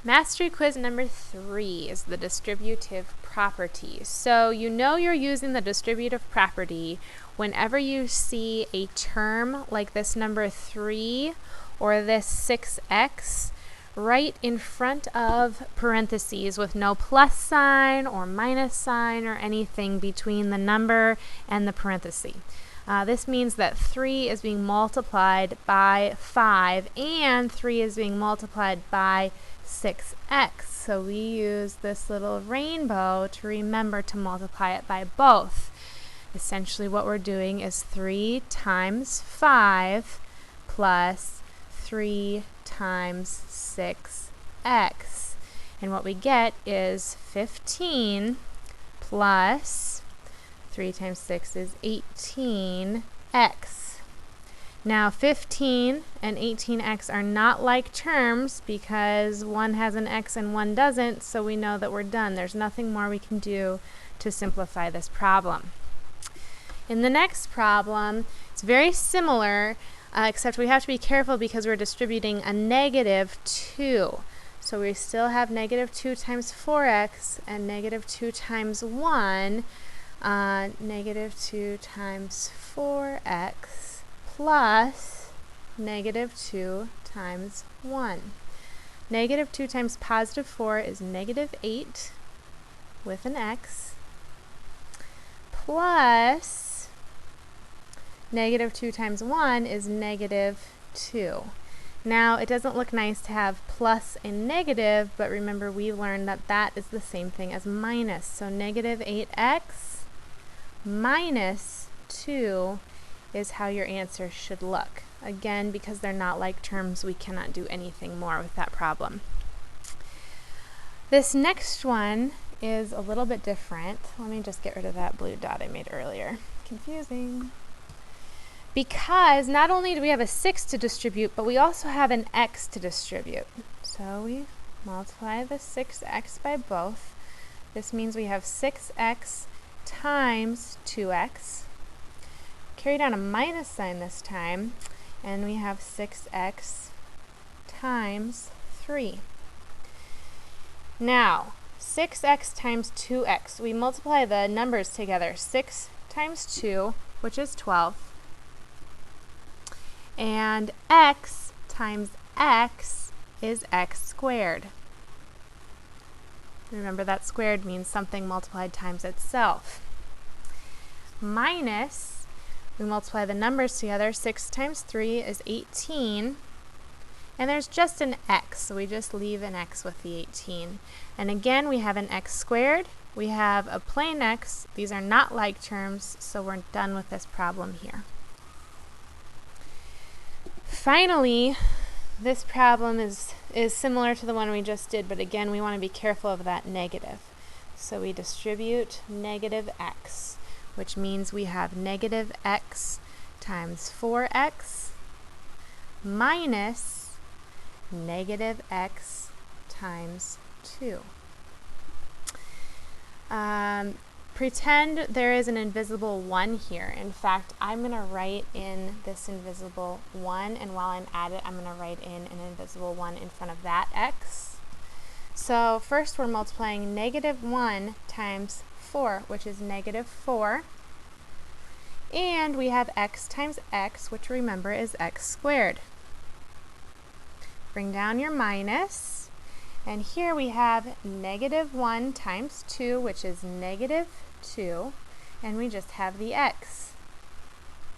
Mastery quiz number 3 is the distributive property. So you know you're using the distributive property whenever you see a term like this number 3 or this 6x right in front of parentheses with no plus sign or minus sign or anything between the number and the parenthesis. This means that 3 is being multiplied by 5 and 3 is being multiplied by 6x. So we use this little rainbow to remember to multiply it by both. Essentially what we're doing is 3 times 5 plus 3 times 6x. And what we get is 15 plus 3 times 6 is 18x. Now 15 and 18x are not like terms because one has an x and one doesn't, so we know that we're done. There's nothing more we can do to simplify this problem. In the next problem, it's very similar, except we have to be careful because we're distributing a negative 2. So we still have negative 2 times 4x and negative 2 times 1. Negative 2 times 4x plus negative 2 times 1. Negative 2 times positive 4 is negative 8 with an x plus negative 2 times 1 is negative 2. Now it doesn't look nice to have plus and negative, but remember we learned that that is the same thing as minus. So negative 8x minus 2 is how your answer should look. Again, because they're not like terms, we cannot do anything more with that problem. This next one is a little bit different. Let me just get rid of that blue dot I made earlier. Confusing. Because not only do we have a 6 to distribute, but we also have an x to distribute. So we multiply the 6x by both. This means we have 6x times 2x. Carry down a minus sign this time, and we have 6x times 3. Now, 6x times 2x, we multiply the numbers together. 6 times 2, which is 12, and x times x is x squared. Remember that squared means something multiplied times itself. Minus, we multiply the numbers together. 6 times 3 is 18. And there's just an x, so we just leave an x with the 18. And again, we have an x squared. We have a plain x. These are not like terms, so we're done with this problem here. Finally, this problem is similar to the one we just did, but again, we want to be careful of that negative. So we distribute negative x, which means we have negative x times 4x minus negative x times 2. Pretend there is an invisible 1 here. In fact, I'm going to write in this invisible 1, and while I'm at it, I'm going to write in an invisible 1 in front of that x. So first we're multiplying negative 1 times 4, which is negative 4. And we have x times x, which remember is x squared. Bring down your minus. And here we have negative 1 times 2, which is negative 2. And we just have the x.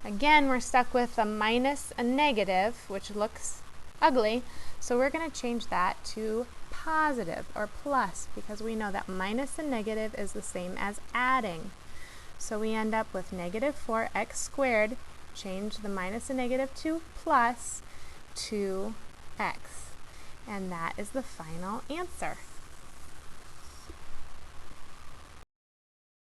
Again, we're stuck with a minus a negative, which looks ugly. So we're going to change that to positive or plus, because we know that minus and negative is the same as adding. So we end up with negative 4x squared, change the minus and negative to plus 2x. And that is the final answer.